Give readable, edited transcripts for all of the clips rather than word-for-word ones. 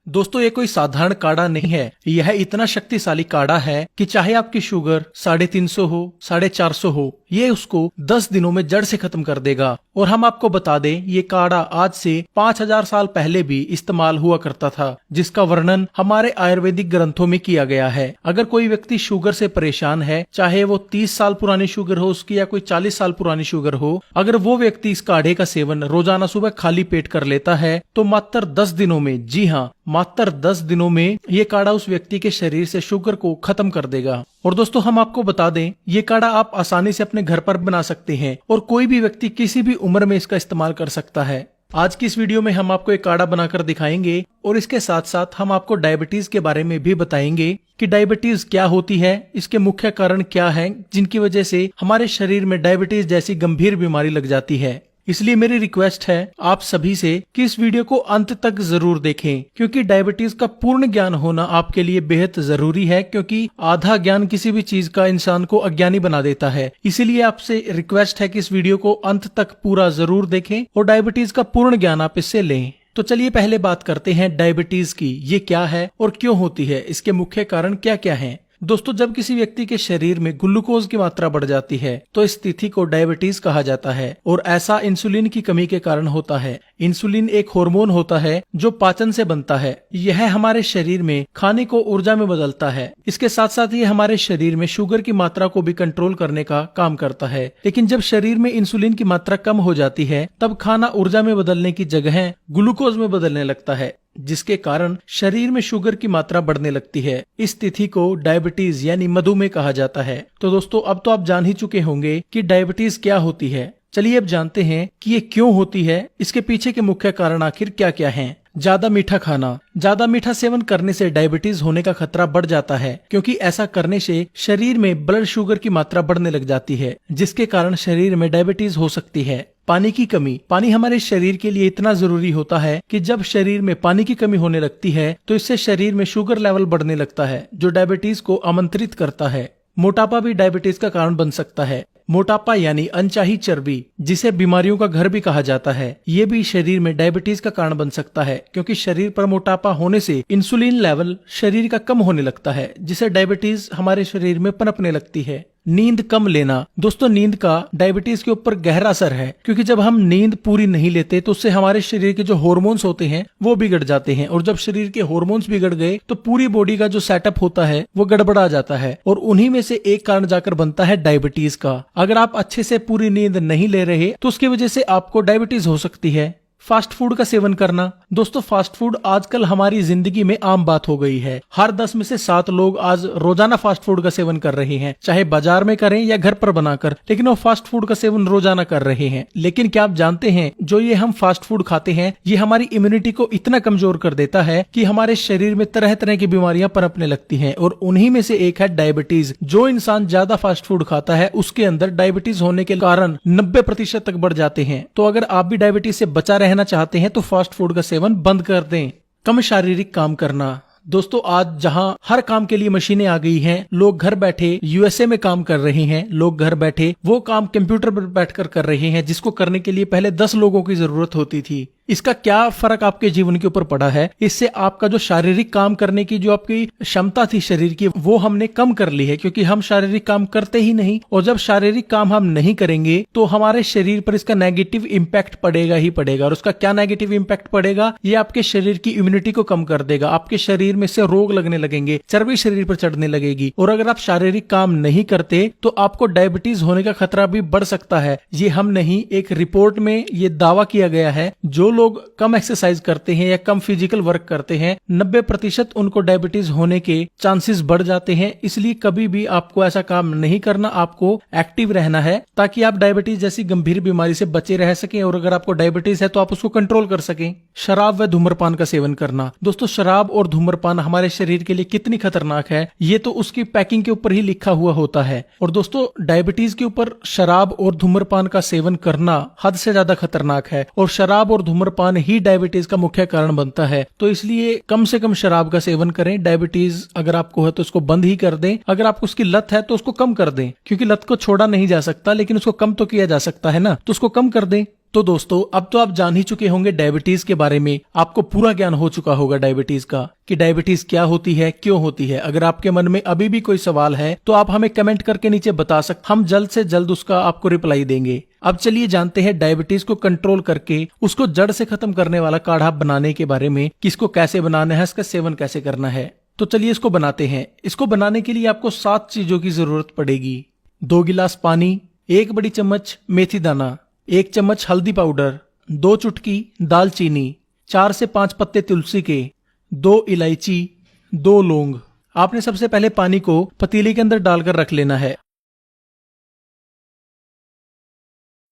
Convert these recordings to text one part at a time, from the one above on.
दोस्तों ये कोई साधारण काढ़ा नहीं है, यह इतना शक्तिशाली काढ़ा है कि चाहे आपकी शुगर 350 हो 450 हो, ये उसको 10 दिनों में जड़ से खत्म कर देगा। और हम आपको बता दें ये काढ़ा आज से 5000 साल पहले भी इस्तेमाल हुआ करता था, जिसका वर्णन हमारे आयुर्वेदिक ग्रंथों में किया गया है। अगर कोई व्यक्ति शुगर से परेशान है, चाहे वो 30 साल पुरानी शुगर हो उसकी या कोई 40 साल पुरानी शुगर हो, अगर वो व्यक्ति इस काढ़े का सेवन रोजाना सुबह खाली पेट कर लेता है तो मात्र 10 दिनों में, जी हाँ मात्र 10 दिनों में ये काढ़ा उस व्यक्ति के शरीर से शुगर को खत्म कर देगा। और दोस्तों हम आपको बता दें ये काढ़ा आप आसानी से अपने घर पर बना सकते हैं और कोई भी व्यक्ति किसी भी उम्र में इसका इस्तेमाल कर सकता है। आज की इस वीडियो में हम आपको एक काढ़ा बनाकर दिखाएंगे और इसके साथ साथ हम आपको डायबिटीज के बारे में भी बताएंगे कि डायबिटीज क्या होती है, इसके मुख्य कारण क्या हैं जिनकी वजह से हमारे शरीर में डायबिटीज जैसी गंभीर बीमारी लग जाती है। इसलिए मेरी रिक्वेस्ट है आप सभी से कि इस वीडियो को अंत तक जरूर देखें, क्योंकि डायबिटीज का पूर्ण ज्ञान होना आपके लिए बेहद जरूरी है, क्योंकि आधा ज्ञान किसी भी चीज का इंसान को अज्ञानी बना देता है। इसीलिए आपसे रिक्वेस्ट है कि इस वीडियो को अंत तक पूरा जरूर देखें और डायबिटीज का पूर्ण ज्ञान आप इससे लें। तो चलिए पहले बात करते हैं डायबिटीज की। ये क्या है और क्यों होती है, इसके मुख्य कारण क्या क्या हैं। दोस्तों जब किसी व्यक्ति के शरीर में ग्लूकोज की मात्रा बढ़ जाती है तो इस स्थिति को डायबिटीज कहा जाता है और ऐसा इंसुलिन की कमी के कारण होता है। इंसुलिन एक हार्मोन होता है जो पाचन से बनता है। यह हमारे शरीर में खाने को ऊर्जा में बदलता है। इसके साथ साथ ये हमारे शरीर में शुगर की मात्रा को भी कंट्रोल करने का काम करता है। लेकिन जब शरीर में इंसुलिन की मात्रा कम हो जाती है तब खाना ऊर्जा में बदलने की जगह ग्लूकोज में बदलने लगता है, जिसके कारण शरीर में शुगर की मात्रा बढ़ने लगती है। इस स्थिति को डायबिटीज यानी मधुमेह कहा जाता है। तो दोस्तों अब तो आप जान ही चुके होंगे कि डायबिटीज क्या होती है। चलिए अब जानते हैं कि ये क्यों होती है, इसके पीछे के मुख्य कारण आखिर क्या क्या हैं। ज्यादा मीठा खाना। ज्यादा मीठा सेवन करने से डायबिटीज होने का खतरा बढ़ जाता है, क्योंकि ऐसा करने से शरीर में ब्लड शुगर की मात्रा बढ़ने लग जाती है, जिसके कारण शरीर में डायबिटीज हो सकती है। पानी की कमी। पानी हमारे शरीर के लिए इतना जरूरी होता है कि जब शरीर में पानी की कमी होने लगती है तो इससे शरीर में शुगर लेवल बढ़ने लगता है, जो डायबिटीज को आमंत्रित करता है। मोटापा भी डायबिटीज का कारण बन सकता है। मोटापा यानी अनचाही चर्बी, जिसे बीमारियों का घर भी कहा जाता है, ये भी शरीर में डायबिटीज का कारण बन सकता है, क्योंकि शरीर पर मोटापा होने से इंसुलिन लेवल शरीर का कम होने लगता है, जिसे डायबिटीज हमारे शरीर में पनपने लगती है। नींद कम लेना। दोस्तों नींद का डायबिटीज के ऊपर गहरा असर है, क्योंकि जब हम नींद पूरी नहीं लेते तो उससे हमारे शरीर के जो हार्मोन्स होते हैं वो बिगड़ जाते हैं, और जब शरीर के हार्मोन्स बिगड़ गए तो पूरी बॉडी का जो सेटअप होता है वो गड़बड़ा जाता है, और उन्हीं में से एक कारण जाकर बनता है डायबिटीज का। अगर आप अच्छे से पूरी नींद नहीं ले रहे तो उसकी वजह से आपको डायबिटीज हो सकती है। फास्ट फूड का सेवन करना। दोस्तों फास्ट फूड आजकल हमारी जिंदगी में आम बात हो गई है। हर 10 में से 7 लोग आज रोजाना फास्ट फूड का सेवन कर रहे हैं, चाहे बाजार में करें या घर पर बनाकर, लेकिन वो फास्ट फूड का सेवन रोजाना कर रहे हैं। लेकिन क्या आप जानते हैं जो ये हम फास्ट फूड खाते हैं ये हमारी इम्यूनिटी को इतना कमजोर कर देता है कि हमारे शरीर में तरह तरह की बीमारियां पनपने लगती हैं, और उन्हीं में से एक है डायबिटीज। जो इंसान ज्यादा फास्ट फूड खाता है उसके अंदर डायबिटीज होने के कारण 90% तक बढ़ जाते हैं। तो अगर आप भी डायबिटीज से बचा रहना चाहते हैं तो फास्ट फूड का सेवन बंद कर दें। कम शारीरिक काम करना। दोस्तों आज जहां हर काम के लिए मशीनें आ गई हैं, लोग घर बैठे यूएसए में काम कर रहे हैं, लोग घर बैठे वो काम कंप्यूटर पर बैठकर कर रहे हैं जिसको करने के लिए पहले 10 लोगों की जरूरत होती थी। इसका क्या फर्क आपके जीवन के ऊपर पड़ा है? इससे आपका जो शारीरिक काम करने की जो आपकी क्षमता थी शरीर की वो हमने कम कर ली है, क्योंकि हम शारीरिक काम करते ही नहीं, और जब शारीरिक काम हम नहीं करेंगे तो हमारे शरीर पर इसका नेगेटिव इम्पैक्ट पड़ेगा ही पड़ेगा। और उसका क्या नेगेटिव इम्पैक्ट पड़ेगा? ये आपके शरीर की इम्यूनिटी को कम कर देगा, आपके शरीर में से रोग लगने लगेंगे, चर्बी शरीर पर चढ़ने लगेगी, और अगर आप शारीरिक काम नहीं करते तो आपको डायबिटीज होने का खतरा भी बढ़ सकता है। ये हम नहीं, एक रिपोर्ट में ये दावा किया गया है जो लोग कम एक्सरसाइज करते हैं या कम फिजिकल वर्क करते हैं 90% उनको डायबिटीज होने के चांसेस बढ़ जाते हैं। इसलिए कभी भी आपको ऐसा काम नहीं करना, आपको एक्टिव रहना है ताकि आप डायबिटीज जैसी गंभीर बीमारी से बचे रह सकें, और अगर आपको डायबिटीज है तो आप उसको कंट्रोल कर सकें। शराब व धूम्रपान का सेवन करना। दोस्तों शराब और धूम्रपान हमारे शरीर के लिए कितनी खतरनाक है ये तो उसकी पैकिंग के ऊपर ही लिखा हुआ होता है, और दोस्तों डायबिटीज के ऊपर शराब और धूम्रपान का सेवन करना हद से ज्यादा खतरनाक है, और शराब और धूम्रपान ही डायबिटीज का मुख्य कारण बनता है। तो इसलिए कम से कम शराब का सेवन करें। डायबिटीज अगर आपको है तो उसको बंद ही कर दें, अगर आपको उसकी लत है तो उसको कम कर दें, क्योंकि लत को छोड़ा नहीं जा सकता लेकिन उसको कम तो किया जा सकता है ना, तो उसको कम कर दें। तो दोस्तों अब तो आप जान ही चुके होंगे डायबिटीज के बारे में। आपको पूरा ज्ञान हो चुका होगा डायबिटीज का कि डायबिटीज क्या होती है, क्यों होती है। अगर आपके मन में अभी भी कोई सवाल है तो आप हमें कमेंट करके नीचे बता सकते, हम जल्द से जल्द उसका आपको रिप्लाई देंगे। अब चलिए जानते हैं डायबिटीज को कंट्रोल करके उसको जड़ से खत्म करने वाला काढ़ा बनाने के बारे में, किसको कैसे बनाना है, इसका सेवन कैसे करना है। तो चलिए इसको बनाते हैं। इसको बनाने के लिए आपको 7 चीजों की जरूरत पड़ेगी। 2 गिलास पानी, 1 बड़ी चम्मच मेथी दाना, 1 चम्मच हल्दी पाउडर, 2 चुटकी दालचीनी, 4 से 5 पत्ते तुलसी के, 2 इलायची, 2 लौंग। आपने सबसे पहले पानी को पतीले के अंदर डालकर रख लेना है।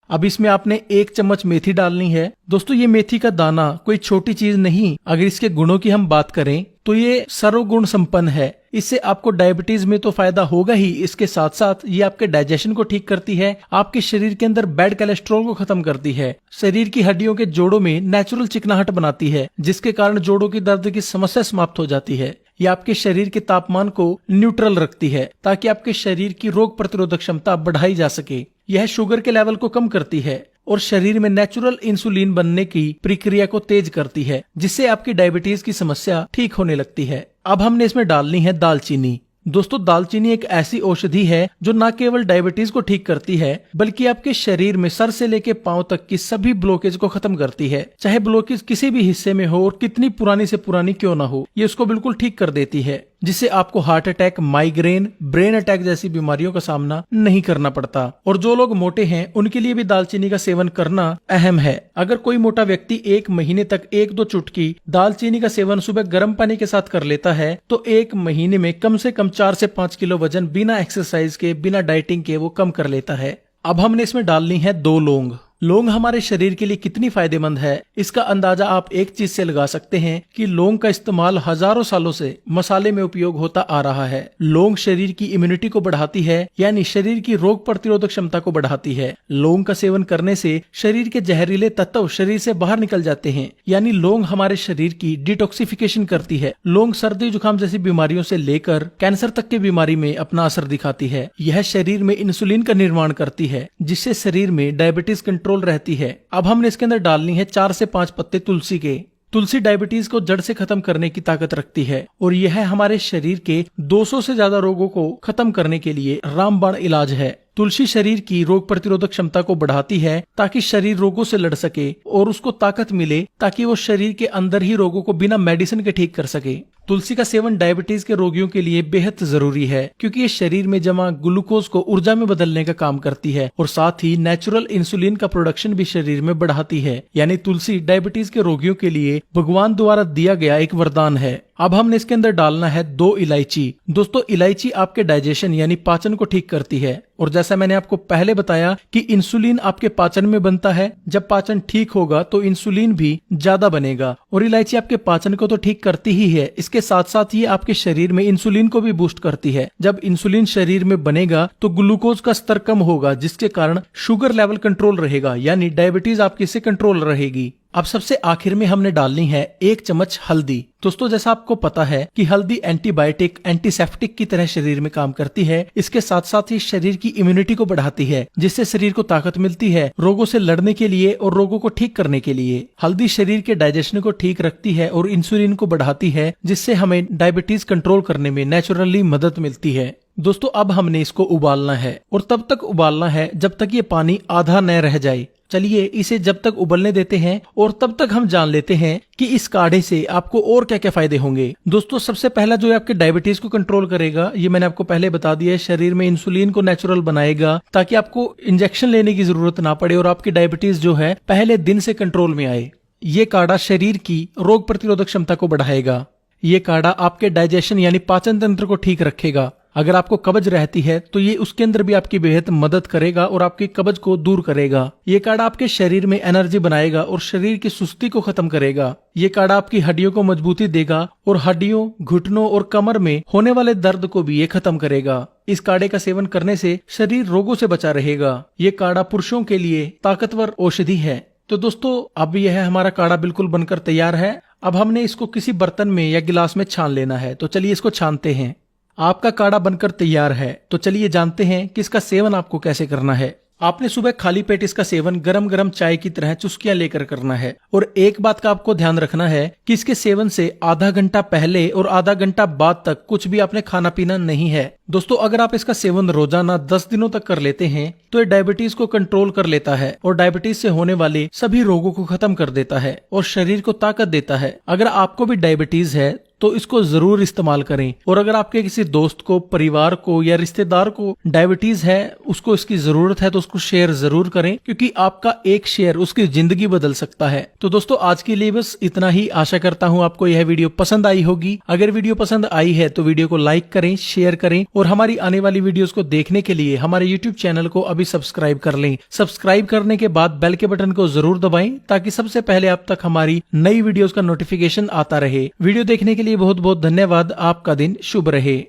अब इसमें आपने 1 चम्मच मेथी डालनी है। दोस्तों ये मेथी का दाना कोई छोटी चीज नहीं। अगर इसके गुणों की हम बात करें तो ये सर्वगुण संपन्न है। इससे आपको डायबिटीज में तो फायदा होगा ही, इसके साथ साथ ये आपके डाइजेशन को ठीक करती है, आपके शरीर के अंदर बैड कोलेस्ट्रॉल को खत्म करती है, शरीर की हड्डियों के जोड़ों में नेचुरल चिकनाहट बनाती है, जिसके कारण जोड़ों की दर्द की समस्या समाप्त हो जाती है। ये आपके शरीर के तापमान को न्यूट्रल रखती है ताकि आपके शरीर की रोग प्रतिरोधक क्षमता बढ़ाई जा सके। यह शुगर के लेवल को कम करती है और शरीर में नेचुरल इंसुलिन बनने की प्रक्रिया को तेज करती है, जिससे आपकी डायबिटीज की समस्या ठीक होने लगती है। अब हमने इसमें डालनी है दालचीनी। दोस्तों दालचीनी एक ऐसी औषधि है जो न केवल डायबिटीज को ठीक करती है बल्कि आपके शरीर में सर से लेकर पांव तक की सभी ब्लॉकेज को खत्म करती है। चाहे ब्लॉकेज किसी भी हिस्से में हो और कितनी पुरानी से पुरानी क्यों ना हो, ये उसको बिल्कुल ठीक कर देती है, जिससे आपको heart attack, migraine, brain attack जैसी बीमारियों का सामना नहीं करना पड़ता। और जो लोग मोटे हैं उनके लिए भी दालचीनी का सेवन करना अहम है। अगर कोई मोटा व्यक्ति 1 महीने तक 1-2 चुटकी दालचीनी का सेवन सुबह गर्म पानी के साथ कर लेता है तो 1 महीने में कम से कम 4 से 5 किलो वजन बिना एक्सरसाइज के, बिना डाइटिंग के वो कम कर लेता है। अब हमने इसमें डालनी है 2 लौंग। लौंग हमारे शरीर के लिए कितनी फायदेमंद है, इसका अंदाजा आप एक चीज से लगा सकते हैं कि लौंग का इस्तेमाल हजारों सालों से मसाले में उपयोग होता आ रहा है। लौंग शरीर की इम्यूनिटी को बढ़ाती है, यानी शरीर की रोग प्रतिरोधक क्षमता को बढ़ाती है। लौंग का सेवन करने से शरीर के जहरीले तत्व शरीर से बाहर निकल जाते हैं, यानी लौंग हमारे शरीर की डिटॉक्सिफिकेशन करती है। लौंग सर्दी जुकाम जैसी बीमारियों से लेकर कैंसर तक की बीमारी में अपना असर दिखाती है। यह शरीर में इंसुलिन का निर्माण करती है, जिससे शरीर में डायबिटीज कंट्रोल रहती है। अब हमने इसके अंदर डालनी है 4 से 5 पत्ते तुलसी के। तुलसी डायबिटीज को जड़ से खत्म करने की ताकत रखती है और यह हमारे शरीर के 200 से ज्यादा रोगों को खत्म करने के लिए रामबाण इलाज है। तुलसी शरीर की रोग प्रतिरोधक क्षमता को बढ़ाती है ताकि शरीर रोगों से लड़ सके और उसको ताकत मिले ताकि वो शरीर के अंदर ही रोगों को बिना मेडिसिन के ठीक कर सके। तुलसी का सेवन डायबिटीज के रोगियों के लिए बेहद जरूरी है क्योंकि ये शरीर में जमा ग्लूकोज को ऊर्जा में बदलने का काम करती है और साथ ही नेचुरल इंसुलिन का प्रोडक्शन भी शरीर में बढ़ाती है। यानी तुलसी डायबिटीज के रोगियों के लिए भगवान द्वारा दिया गया एक वरदान है। अब हमने इसके अंदर डालना है 2 इलायची। दोस्तों इलायची आपके डाइजेशन यानी पाचन को ठीक करती है और जैसा मैंने आपको पहले बताया कि इंसुलिन आपके पाचन में बनता है। जब पाचन ठीक होगा तो इंसुलिन भी ज्यादा बनेगा और इलायची आपके पाचन को तो ठीक करती ही है, इसके साथ साथ ये आपके शरीर में इंसुलिन को भी बूस्ट करती है। जब इंसुलिन शरीर में बनेगा तो ग्लूकोज का स्तर कम होगा, जिसके कारण शुगर लेवल कंट्रोल रहेगा, यानी डायबिटीज आपकी से कंट्रोल रहेगी। अब सबसे आखिर में हमने डालनी है 1 चम्मच हल्दी। दोस्तों जैसा आपको पता है कि हल्दी एंटीबायोटिक, एंटीसेप्टिक की तरह शरीर में काम करती है। इसके साथ साथ ही शरीर की इम्यूनिटी को बढ़ाती है, जिससे शरीर को ताकत मिलती है रोगों से लड़ने के लिए और रोगों को ठीक करने के लिए। हल्दी शरीर के डाइजेशन को ठीक रखती है और इंसुलिन को बढ़ाती है, जिससे हमें डायबिटीज कंट्रोल करने में नेचुरली मदद मिलती है। दोस्तों अब हमने इसको उबालना है और तब तक उबालना है जब तक ये पानी आधा न रह जाए। चलिए इसे जब तक उबलने देते हैं और तब तक हम जान लेते हैं कि इस काढ़े से आपको और क्या क्या फायदे होंगे। दोस्तों सबसे पहला जो है आपके डायबिटीज को कंट्रोल करेगा, ये मैंने आपको पहले बता दिया है। शरीर में इंसुलिन को नेचुरल बनाएगा ताकि आपको इंजेक्शन लेने की जरूरत ना पड़े और आपकी डायबिटीज जो है पहले दिन से कंट्रोल में आए। ये काढ़ा शरीर की रोग प्रतिरोधक क्षमता को बढ़ाएगा। ये काढ़ा आपके डाइजेशन यानी पाचन तंत्र को ठीक रखेगा। अगर आपको कब्ज रहती है तो ये उसके अंदर भी आपकी बेहद मदद करेगा और आपकी कब्ज को दूर करेगा। ये काढ़ा आपके शरीर में एनर्जी बनाएगा और शरीर की सुस्ती को खत्म करेगा। ये काढ़ा आपकी हड्डियों को मजबूती देगा और हड्डियों, घुटनों और कमर में होने वाले दर्द को भी ये खत्म करेगा। इस काढ़े का सेवन करने से शरीर रोगों से बचा रहेगा। ये काढ़ा पुरुषों के लिए ताकतवर औषधि है। तो दोस्तों अब यह हमारा काढ़ा बिल्कुल बनकर तैयार है। अब हमने इसको किसी बर्तन में या गिलास में छान लेना है। तो चलिए इसको छानते हैं। आपका काढ़ा बनकर तैयार है। तो चलिए जानते हैं कि इसका सेवन आपको कैसे करना है। आपने सुबह खाली पेट इसका सेवन गरम गरम चाय की तरह चुस्कियां लेकर करना है। और एक बात का आपको ध्यान रखना है कि इसके सेवन से आधा घंटा पहले और आधा घंटा बाद तक कुछ भी आपने खाना पीना नहीं है। दोस्तों, अगर आप इसका सेवन रोजाना 10 दिनों तक कर लेते हैं तो ये डायबिटीज को कंट्रोल कर लेता है और डायबिटीज से होने वाले सभी रोगों को खत्म कर देता है और शरीर को ताकत देता है। अगर आपको भी डायबिटीज है तो इसको जरूर इस्तेमाल करें। और अगर आपके किसी दोस्त को, परिवार को या रिश्तेदार को डायबिटीज है, उसको इसकी जरूरत है, तो उसको शेयर जरूर करें, क्योंकि आपका एक शेयर उसकी जिंदगी बदल सकता है। तो दोस्तों, आज के लिए बस इतना ही। आशा करता हूँ आपको यह वीडियो पसंद आई होगी। अगर वीडियो पसंद आई है तो वीडियो को लाइक करें, शेयर करें और हमारी आने वाली वीडियोस को देखने के लिए हमारे YouTube चैनल को अभी सब्सक्राइब कर लें। सब्सक्राइब करने के बाद बेल के बटन को जरूर दबाएं ताकि सबसे पहले आप तक हमारी नई वीडियोस का नोटिफिकेशन आता रहे। वीडियो देखने के लिए बहुत बहुत धन्यवाद। आपका दिन शुभ रहे।